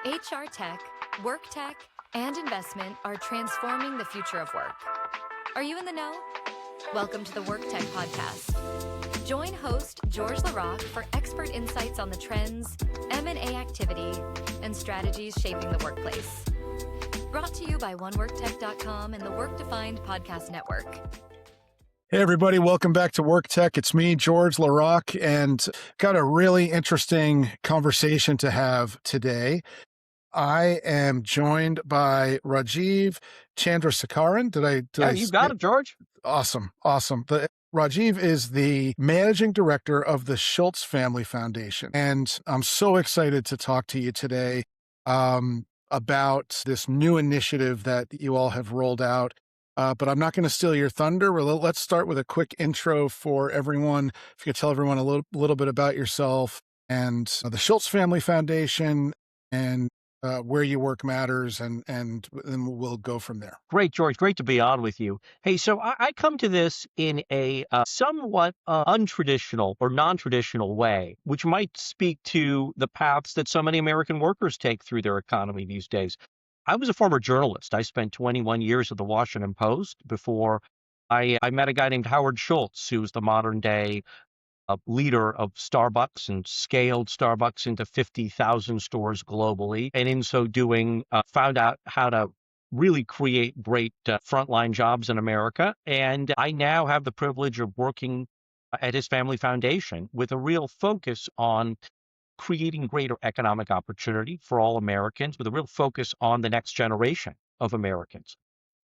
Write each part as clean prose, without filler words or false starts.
HR tech, work tech, and investment are transforming the future of work. Are you in the know? Welcome to the WorkTech Podcast. Join host George LaRocque for expert insights on the trends, M&A activity, and strategies shaping the workplace. Brought to you by oneworktech.com and the Work Defined Podcast Network. Hey, everybody. Welcome back to WorkTech. It's me, George LaRocque, and got a really interesting conversation to have today. I am joined by Rajiv Chandrasekaran. You got it, George. Awesome. Rajiv is the managing director of the Schultz Family Foundation. And I'm so excited to talk to you today about this new initiative that you all have rolled out. But I'm not going to steal your thunder. Let's start with a quick intro for everyone. If you could tell everyone a little bit about yourself and the Schultz Family Foundation and where you work matters, and then we'll go from there. Great, George. Great to be on with you. Hey, so I come to this in a somewhat untraditional or non-traditional way, which might speak to the paths that so many American workers take through their economy these days. I was a former journalist. I spent 21 years at the Washington Post before I met a guy named Howard Schultz, who's the modern day leader of Starbucks and scaled Starbucks into 50,000 stores globally. And in so doing, found out how to really create great frontline jobs in America. And I now have the privilege of working at his family foundation with a real focus on creating greater economic opportunity for all Americans, with a real focus on the next generation of Americans.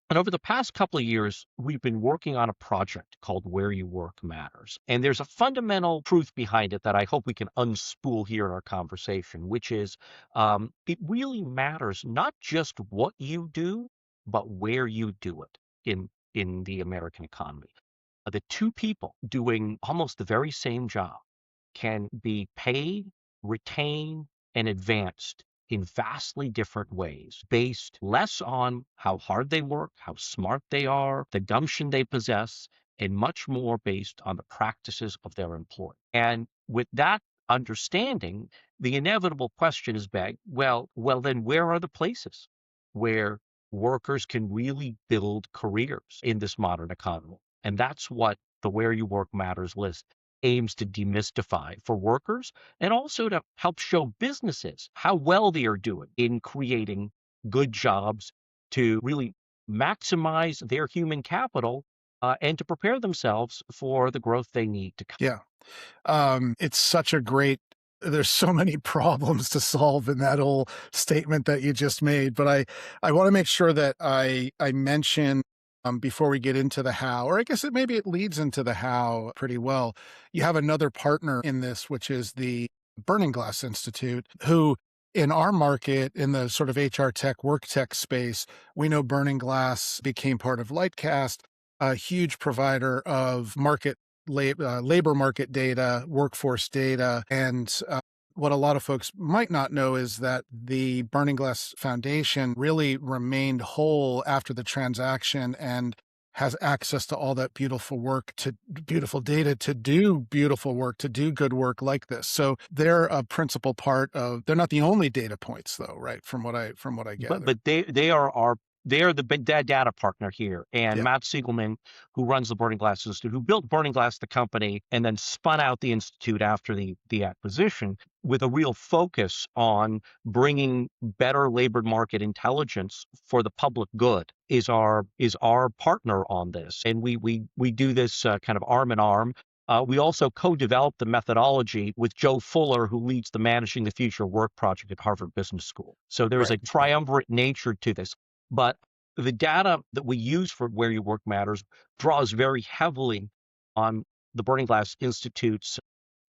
And over the past couple of years, we've been working on a project called Where You Work Matters. And there's a fundamental truth behind it that I hope we can unspool here in our conversation, which is it really matters not just what you do, but where you do it in the American economy. The two people doing almost the very same job can be paid, retained, and advanced in vastly different ways, based less on how hard they work, how smart they are, the gumption they possess, and much more based on the practices of their employer. And with that understanding, the inevitable question is begged, well, then where are the places where workers can really build careers in this modern economy? And that's what the Where You Work Matters list aims to demystify for workers, and also to help show businesses how well they are doing in creating good jobs to really maximize their human capital and to prepare themselves for the growth they need to come. Yeah. It's such a great, there's so many problems to solve in that whole statement that you just made, but I want to make sure that I mention before we get into the how, or I guess maybe it leads into the how pretty well. You have another partner in this, which is the Burning Glass Institute, who in our market, in the sort of HR tech, work tech space, we know Burning Glass became part of Lightcast, a huge provider of labor market data, workforce data, and what a lot of folks might not know is that the Burning Glass Foundation really remained whole after the transaction and has access to all that beautiful data to do beautiful work, to do good work like this. So they're a principal part of, they're not the only data points though, right? From what I gather. But they are the big data partner here. And Yeah. Matt Sigelman, who runs the Burning Glass Institute, who built Burning Glass, the company, and then spun out the Institute after the acquisition, with a real focus on bringing better labor market intelligence for the public good, is our partner on this. And we do this kind of arm in arm. We also co-developed the methodology with Joe Fuller, who leads the Managing the Future of Work project at Harvard Business School. So there is a triumvirate nature to this. But the data that we use for Where You Work Matters draws very heavily on the Burning Glass Institute's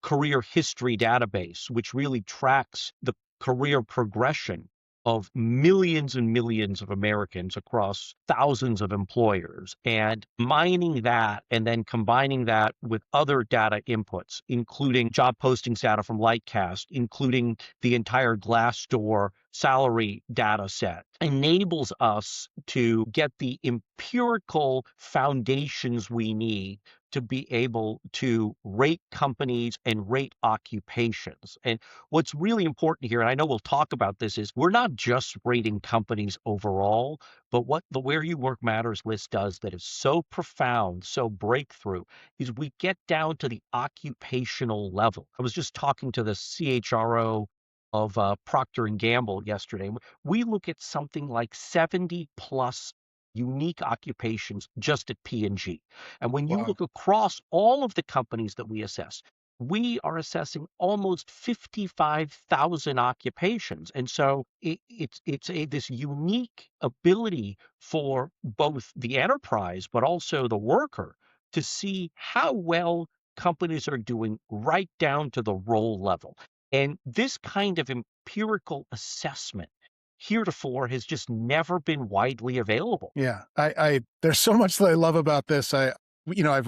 career history database, which really tracks the career progression of millions and millions of Americans across thousands of employers, and mining that and then combining that with other data inputs, including job postings data from Lightcast, including the entire Glassdoor salary data set enables us to get the empirical foundations we need to be able to rate companies and rate occupations. And what's really important here, and I know we'll talk about this, is we're not just rating companies overall, but what the Where You Work Matters list does that is so profound, so breakthrough, is we get down to the occupational level. I was just talking to the CHRO of Procter & Gamble yesterday. We look at something like 70 plus unique occupations just at P&G. And when you Wow. look across all of the companies that we assess, we are assessing almost 55,000 occupations. And so it's this unique ability for both the enterprise, but also the worker to see how well companies are doing right down to the role level. And this kind of empirical assessment heretofore has just never been widely available. Yeah, I there's so much that I love about this. I've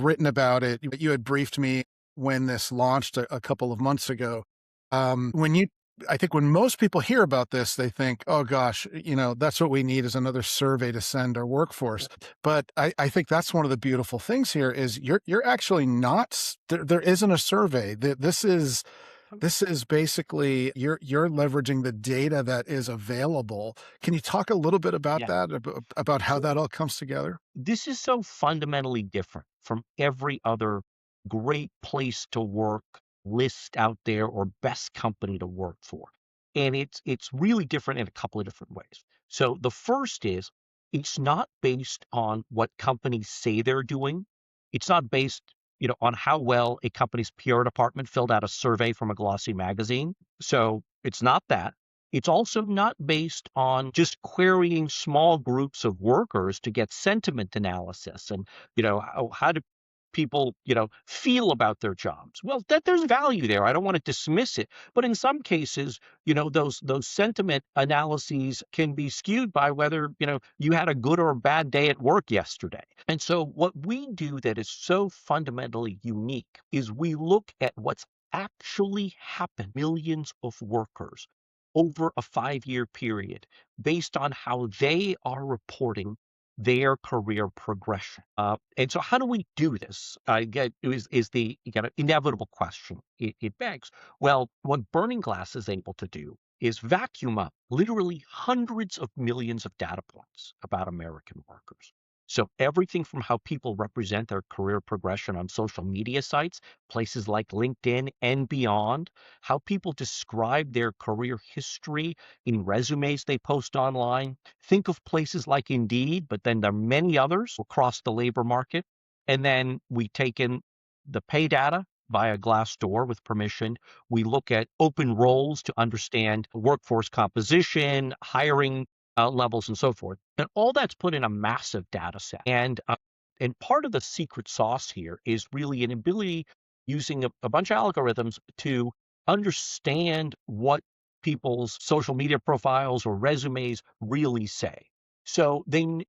written about it. You had briefed me when this launched a couple of months ago. I think when most people hear about this, they think, oh gosh, that's what we need is another survey to send our workforce. But I think that's one of the beautiful things here is you're actually not, there isn't a survey. This is basically you're leveraging the data that is available. Can you talk a little bit about Yeah. that, about how that all comes together? This is so fundamentally different from every other great place to work list out there or best company to work for. And it's really different in a couple of different ways. So the first is it's not based on what companies say they're doing. It's not based, on how well a company's PR department filled out a survey from a glossy magazine. So it's not that. It's also not based on just querying small groups of workers to get sentiment analysis and, how do people, feel about their jobs. Well, there's value there. I don't want to dismiss it. But in some cases, those sentiment analyses can be skewed by whether, you had a good or a bad day at work yesterday. And so what we do that is so fundamentally unique is we look at what's actually happened, millions of workers over a 5-year period based on how they are reporting their career progression. And so how do we do this? Is the inevitable question it begs. Well, what Burning Glass is able to do is vacuum up literally hundreds of millions of data points about American workers. So everything from how people represent their career progression on social media sites, places like LinkedIn and beyond, how people describe their career history in resumes they post online. Think of places like Indeed, but then there are many others across the labor market. And then we take in the pay data via Glassdoor with permission. We look at open roles to understand workforce composition, hiring levels, and so forth. And all that's put in a massive data set. And part of the secret sauce here is really an ability using a bunch of algorithms to understand what people's social media profiles or resumes really say. So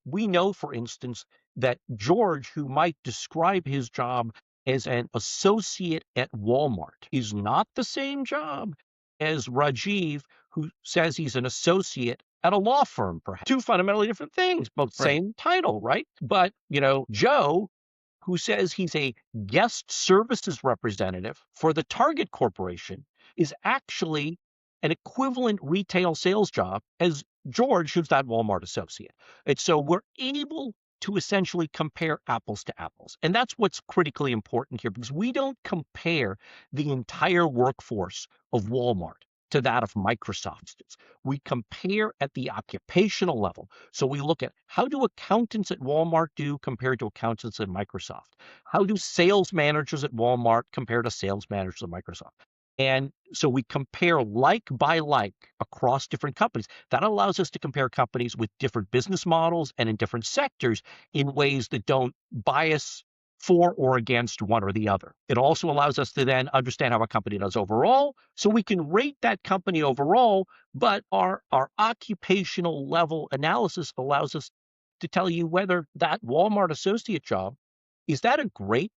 we know, for instance, that George, who might describe his job as an associate at Walmart, is not the same job as Rajiv, who says he's an associate at a law firm, perhaps. Two fundamentally different things, both same title, right? But, Joe, who says he's a guest services representative for the Target Corporation, is actually an equivalent retail sales job as George, who's that Walmart associate. And so we're able to essentially compare apples to apples. And that's what's critically important here, because we don't compare the entire workforce of Walmart to that of Microsoft. We compare at the occupational level. So we look at how do accountants at Walmart do compared to accountants at Microsoft? How do sales managers at Walmart compare to sales managers at Microsoft? And so we compare like by like across different companies. That allows us to compare companies with different business models and in different sectors in ways that don't bias for or against one or the other. It also allows us to then understand how a company does overall, so we can rate that company overall, but our occupational level analysis allows us to tell you whether that Walmart associate job, is that a great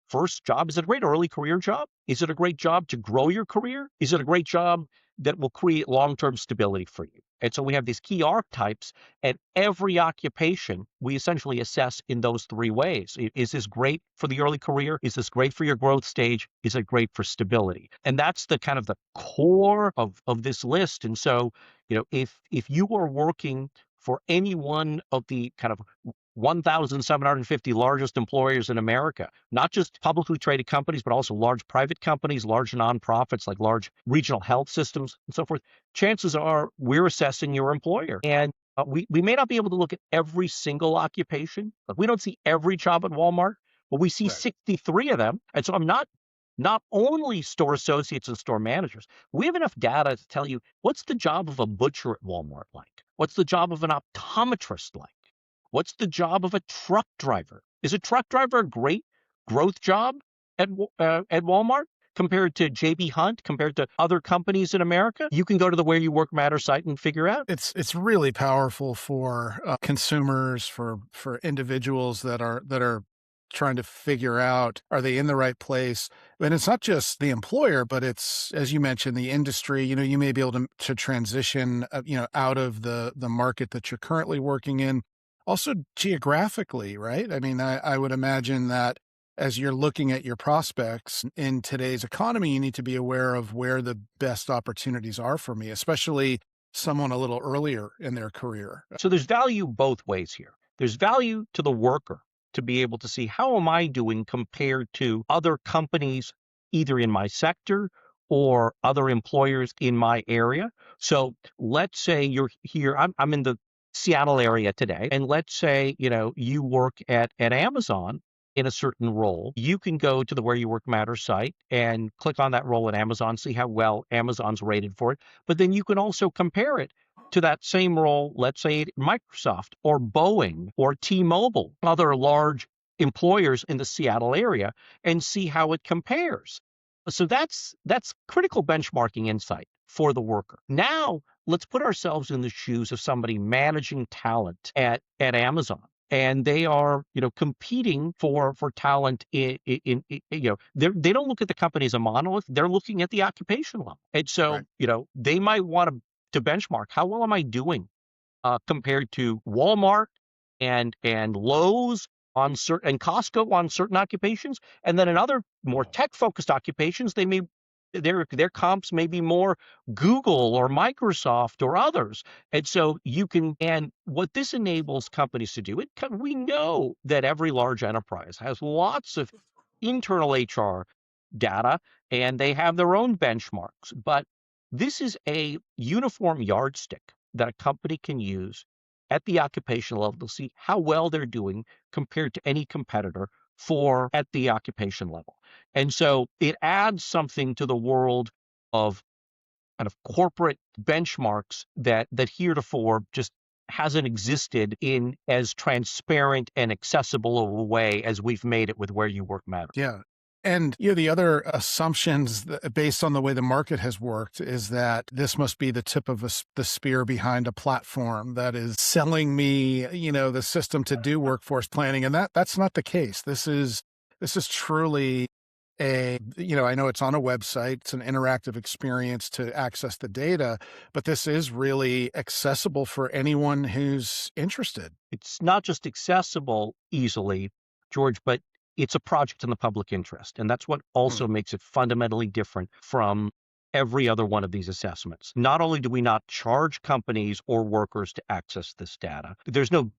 first job? Is it a great early career job? Is it a great job to grow your career? Is it a great job that will create long-term stability for you. And so we have these key archetypes, and every occupation we essentially assess in those three ways. Is this great for the early career? Is this great for your growth stage? Is it great for stability? And that's the kind of the core of this list. And so, if you are working for any one of the kind of 1,750 largest employers in America, not just publicly traded companies, but also large private companies, large nonprofits like large regional health systems and so forth, chances are we're assessing your employer. And we may not be able to look at every single occupation. Like we don't see every job at Walmart, but we see 63 of them. And so I'm not only store associates and store managers, we have enough data to tell you what's the job of a butcher at Walmart like? What's the job of an optometrist like? What's the job of a truck driver? Is a truck driver a great growth job at Walmart compared to JB Hunt, compared to other companies in America? You can go to the Where You Work Matters site and figure out. It's really powerful for consumers, for individuals that are trying to figure out, are they in the right place? And it's not just the employer, but it's, as you mentioned, the industry. You may be able to transition, out of the market that you're currently working in. Also geographically, right? I mean, I would imagine that as you're looking at your prospects in today's economy, you need to be aware of where the best opportunities are for me, especially someone a little earlier in their career. So there's value both ways here. There's value to the worker to be able to see, how am I doing compared to other companies, either in my sector or other employers in my area? So let's say you're here, I'm in the Seattle area today, and let's say, you work at Amazon in a certain role. You can go to the Where You Work Matters site and click on that role at Amazon, see how well Amazon's rated for it. But then you can also compare it to that same role, let's say at Microsoft or Boeing or T-Mobile, other large employers in the Seattle area, and see how it compares. So that's critical benchmarking insight for the worker. Now, let's put ourselves in the shoes of somebody managing talent at Amazon. And they are, competing for talent they don't look at the company as a monolith. They're looking at the occupation level. And so, they might want to benchmark, how well am I doing compared to Walmart and Lowe's on certain, and Costco on certain occupations. And then in other more tech-focused occupations, their comps may be more Google or Microsoft or others. And so and what this enables companies to do, we know that every large enterprise has lots of internal HR data, and they have their own benchmarks. But this is a uniform yardstick that a company can use at the occupation level to see how well they're doing compared to any competitor at the occupation level. And so it adds something to the world of kind of corporate benchmarks that heretofore just hasn't existed in as transparent and accessible of a way as we've made it with Where You Work Matters. Yeah. And the other assumptions based on the way the market has worked is that this must be the tip of the spear behind a platform that is selling me, the system to do workforce planning. And that's not the case. This is truly I know it's on a website, it's an interactive experience to access the data, but this is really accessible for anyone who's interested. It's not just accessible easily, George, but it's a project in the public interest. And that's what also makes it fundamentally different from every other one of these assessments. Not only do we not charge companies or workers to access this data, there's no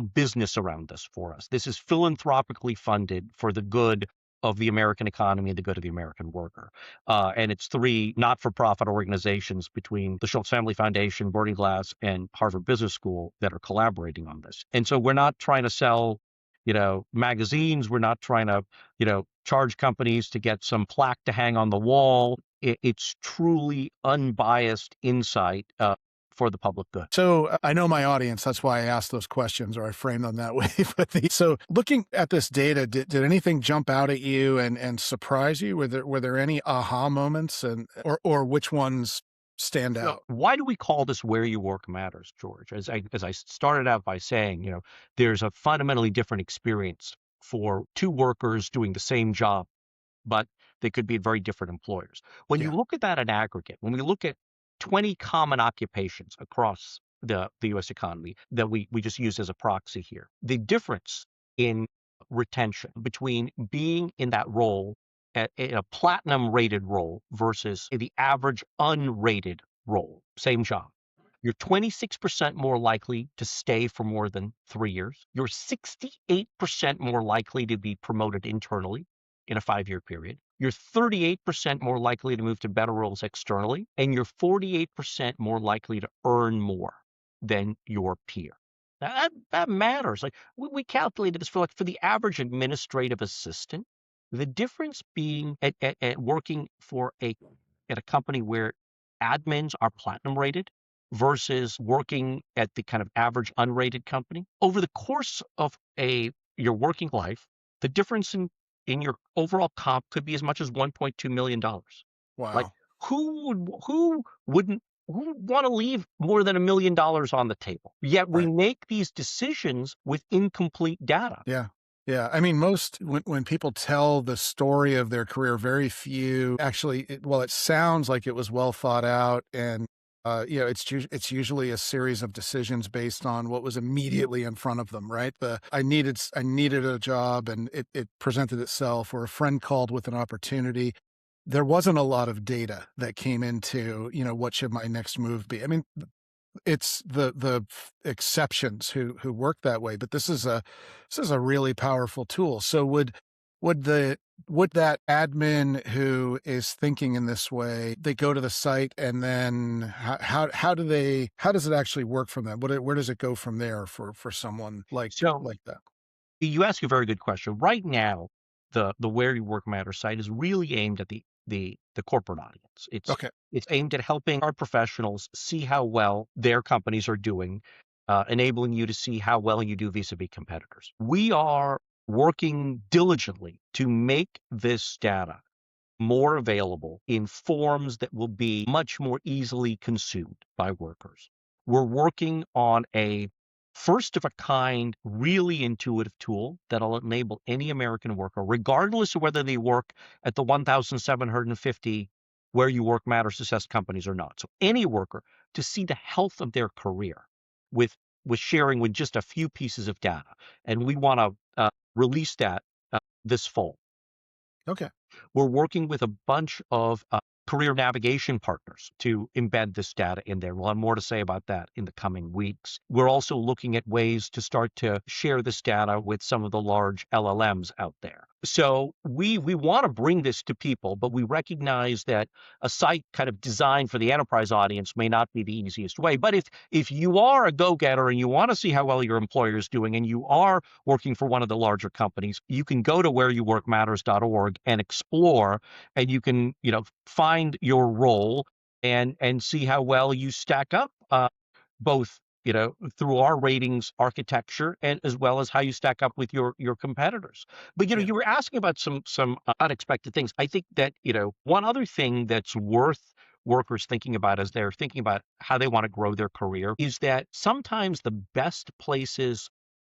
business around this for us. This is philanthropically funded for the good of the American economy and the good of the American worker. And it's 3 not-for-profit organizations between the Schultz Family Foundation, Boarding Glass, and Harvard Business School that are collaborating on this. And so we're not trying to sell magazines. We're not trying to, charge companies to get some plaque to hang on the wall. It's truly unbiased insight for the public good. So I know my audience, that's why I asked those questions, or I framed them that way. So looking at this data, did anything jump out at you and surprise you? Were there any aha moments or which ones stand out? Why do we call this Where You Work Matters, George? As I started out by saying, there's a fundamentally different experience for 2 workers doing the same job, but they could be at very different employers. When you look at that in aggregate, when we look at 20 common occupations across the U.S. economy that we just use as a proxy here. The difference in retention between being in that role in a platinum rated role versus the average unrated role, same job. You're 26% more likely to stay for more than 3 years. You're 68% more likely to be promoted internally in a 5-year period. You're 38% more likely to move to better roles externally, and you're 48% more likely to earn more than your peer. Now, that matters. Like we calculated this for the average administrative assistant, the difference being at working at a company where admins are platinum rated versus working at the kind of average unrated company over the course of your working life, the difference in your overall comp could be as much as $1.2 million. Like Wow. who would want to leave more than $1 million on the table? Yet we Right. make these decisions with incomplete data. Yeah. Yeah. I mean, when people tell the story of their career, very few actually, it sounds like it was well thought out, and it's usually a series of decisions based on what was immediately in front of them, right? I needed a job, and it presented itself, or a friend called with an opportunity. There wasn't a lot of data that came into, what should my next move be? I mean, it's the exceptions who work that way, but this is a really powerful tool. So would that admin who is thinking in this way, they go to the site, and then how does it actually work from them? Where does it go from there for someone like So that? you ask a very good question. Right now, the Where You Work Matters site is really aimed at the corporate audience. Okay. It's aimed at helping our professionals see how well their companies are doing, enabling you to see how well you do vis-a-vis competitors. We are working diligently to make this data more available in forms that will be much more easily consumed by workers. We're working on a first of a kind, really intuitive tool that'll enable any American worker, regardless of whether they work at the 1,750 Where You Work Matters assessed companies or not. So any worker, to see the health of their career with sharing with just a few pieces of data. And we want to release that this fall. Okay. We're working with a bunch of career navigation partners to embed this data in there. We'll have more to say about that in the coming weeks. We're also looking at ways to start to share this data with some of the large LLMs out there. So we want to bring this to people, but we recognize that a site kind of designed for the enterprise audience may not be the easiest way. But if you are a go-getter and you want to see how well your employer is doing, and you are working for one of the larger companies, you can go to whereyouworkmatters.org and explore, and you can find your role and see how well you stack up, both through our ratings architecture, and as well as how you stack up with your competitors. But Yeah. you were asking about some unexpected things. I think that one other thing that's worth workers thinking about as they're thinking about how they want to grow their career is that sometimes the best places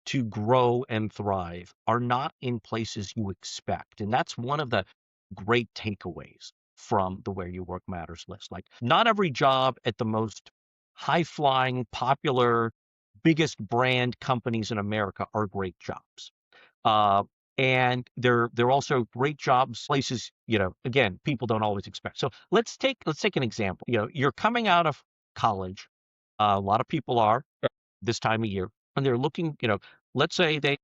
to grow and thrive are not in places you expect. And that's one of the great takeaways from the Where You Work Matters list. Like, not every job at the most high-flying, popular, biggest brand companies in America are great jobs. And they're also great jobs, places, again, people don't always expect. So let's take an example. You're coming out of college. A lot of people are this time of year, and they're looking, let's say they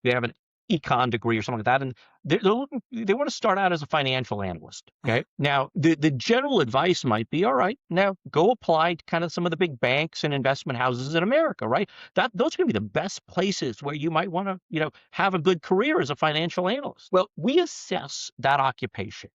have an econ degree or something like that, and they want to start out as a financial analyst. Okay. Now, the general advice might be, all right, now go apply to kind of some of the big banks and investment houses in America, right? Those are going to be the best places where you might want to, have a good career as a financial analyst. Well, we assess that occupation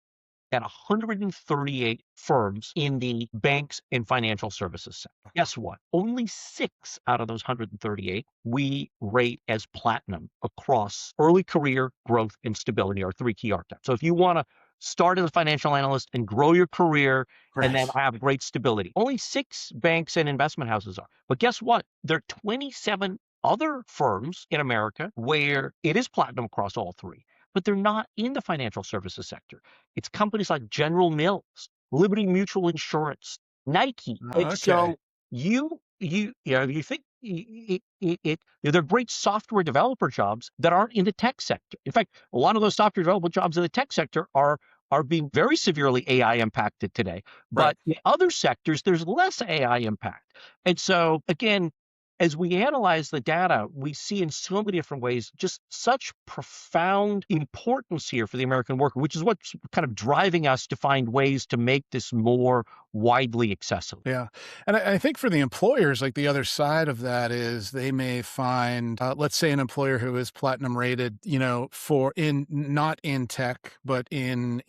at 138 firms in the banks and financial services sector. Guess what? Only 6 out of those 138 we rate as platinum across early career, growth, and stability, our 3 key archetypes. So if you want to start as a financial analyst and grow your career and then have great stability, only 6 banks and investment houses are. But guess what? There are 27 other firms in America where it is platinum across all 3. But they're not in the financial services sector. It's companies like General Mills, Liberty Mutual Insurance, Nike. And Okay. so you think they're great software developer jobs that aren't in the tech sector. In fact, a lot of those software developer jobs in the tech sector are being very severely AI impacted today. Right. But in other sectors, there's less AI impact. And so again, as we analyze the data, we see in so many different ways just such profound importance here for the American worker, which is what's kind of driving us to find ways to make this more widely accessible. Yeah. And I think for the employers, like the other side of that is they may find, let's say an employer who is platinum rated, for not in tech, but in,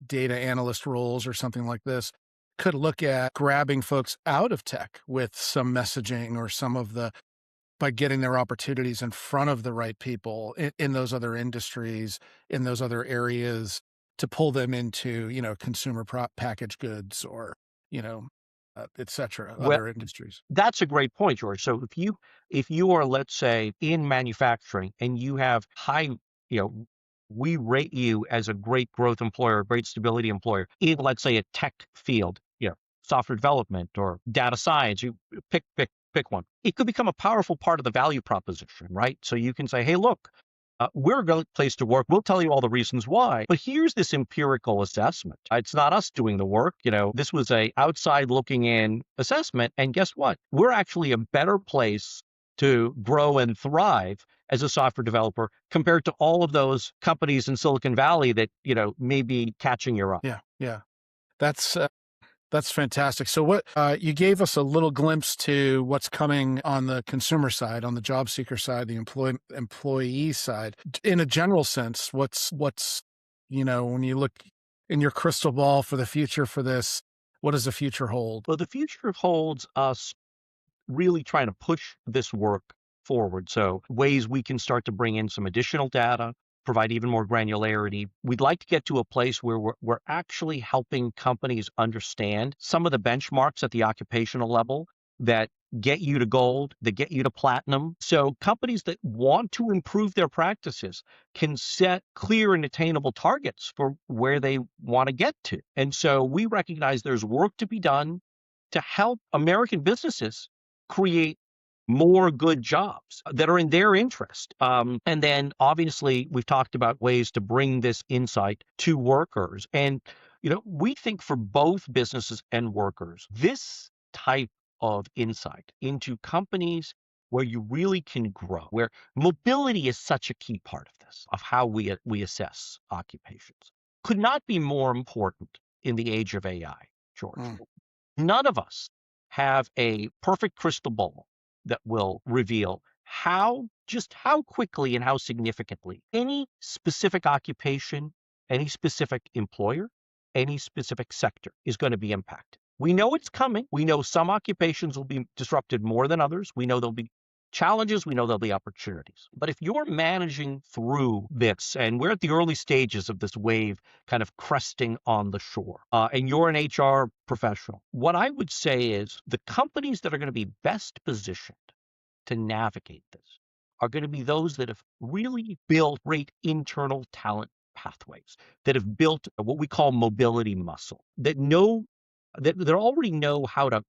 data analyst roles or something like this, could look at grabbing folks out of tech with some messaging or by getting their opportunities in front of the right people in those other industries, in those other areas to pull them into, consumer packaged goods or, you know, et cetera, Well, other industries. that's a great point, George. So if you are, let's say, in manufacturing and you have high, you know, we rate you as a great growth employer, a great stability employer in, let's say, a tech field, software development or data science. You pick one. It could become a powerful part of the value proposition, right? So you can say, hey, look, we're a great place to work. We'll tell you all the reasons why, but here's this empirical assessment. It's not us doing the work. This was a outside looking in assessment. And guess what? We're actually a better place to grow and thrive as a software developer compared to all of those companies in Silicon Valley that, may be catching your eye. Yeah. Yeah. That's fantastic. So what you gave us a little glimpse to what's coming on the consumer side, on the job seeker side, the employee side. In a general sense, what's when you look in your crystal ball for the future for this, what does the future hold? Well, the future holds us really trying to push this work forward. So ways we can start to bring in some additional data, provide even more granularity. We'd like to get to a place where we're actually helping companies understand some of the benchmarks at the occupational level that get you to gold, that get you to platinum. So companies that want to improve their practices can set clear and attainable targets for where they want to get to. And so we recognize there's work to be done to help American businesses create more good jobs that are in their interest. And then obviously we've talked about ways to bring this insight to workers. And, we think for both businesses and workers, this type of insight into companies where you really can grow, where mobility is such a key part of this, of how we assess occupations, could not be more important in the age of AI, George. Mm. None of us have a perfect crystal ball that will reveal how quickly and how significantly any specific occupation, any specific employer, any specific sector is going to be impacted. We know it's coming. We know some occupations will be disrupted more than others. We know there'll be challenges. We know there'll be opportunities. But if you're managing through this, and we're at the early stages of this wave kind of cresting on the shore, and you're an HR professional, what I would say is the companies that are going to be best positioned to navigate this are going to be those that have really built great internal talent pathways, that have built what we call mobility muscle, that already know how to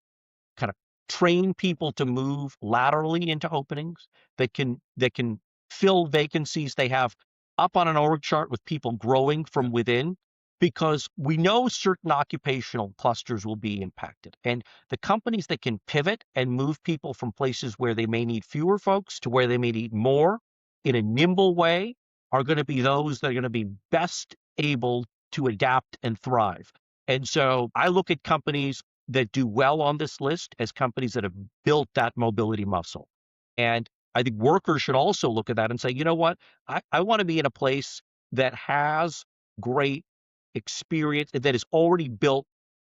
kind of train people to move laterally into openings, that can fill vacancies they have up on an org chart with people growing from within, because we know certain occupational clusters will be impacted. And the companies that can pivot and move people from places where they may need fewer folks to where they may need more in a nimble way are going to be those that are going to be best able to adapt and thrive. And so I look at companies that do well on this list as companies that have built that mobility muscle. And I think workers should also look at that and say, you know what, I want to be in a place that has great experience, that has already built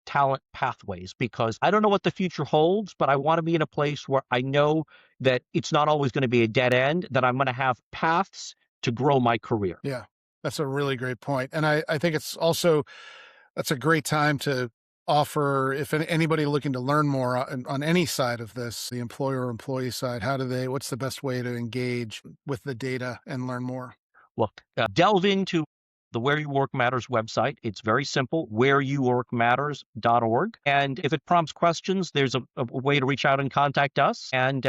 talent pathways, because I don't know what the future holds, but I want to be in a place where I know that it's not always going to be a dead end, that I'm going to have paths to grow my career. Yeah, that's a really great point. And I think that's a great time to offer, if anybody looking to learn more on any side of this, the employer or employee side, what's the best way to engage with the data and learn more? Look, delve into the Where You Work Matters website. It's very simple, whereyouworkmatters.org. And if it prompts questions, there's a way to reach out and contact us. And,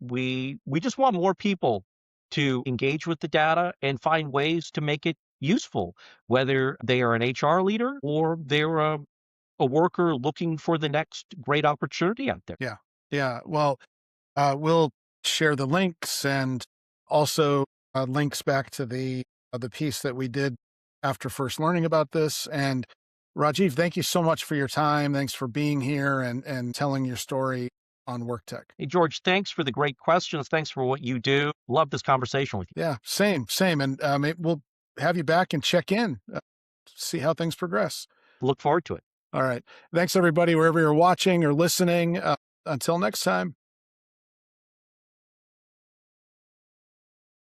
we just want more people to engage with the data and find ways to make it useful, whether they are an HR leader or they're a worker looking for the next great opportunity out there. Yeah. Yeah. Well, we'll share the links and also links back to the piece that we did after first learning about this. And Rajiv, thank you so much for your time. Thanks for being here and telling your story on WorkTech. Hey, George, thanks for the great questions. Thanks for what you do. Love this conversation with you. Yeah, same. And we'll have you back and check in, see how things progress. Look forward to it. All right. Thanks, everybody, wherever you're watching or listening. Until next time.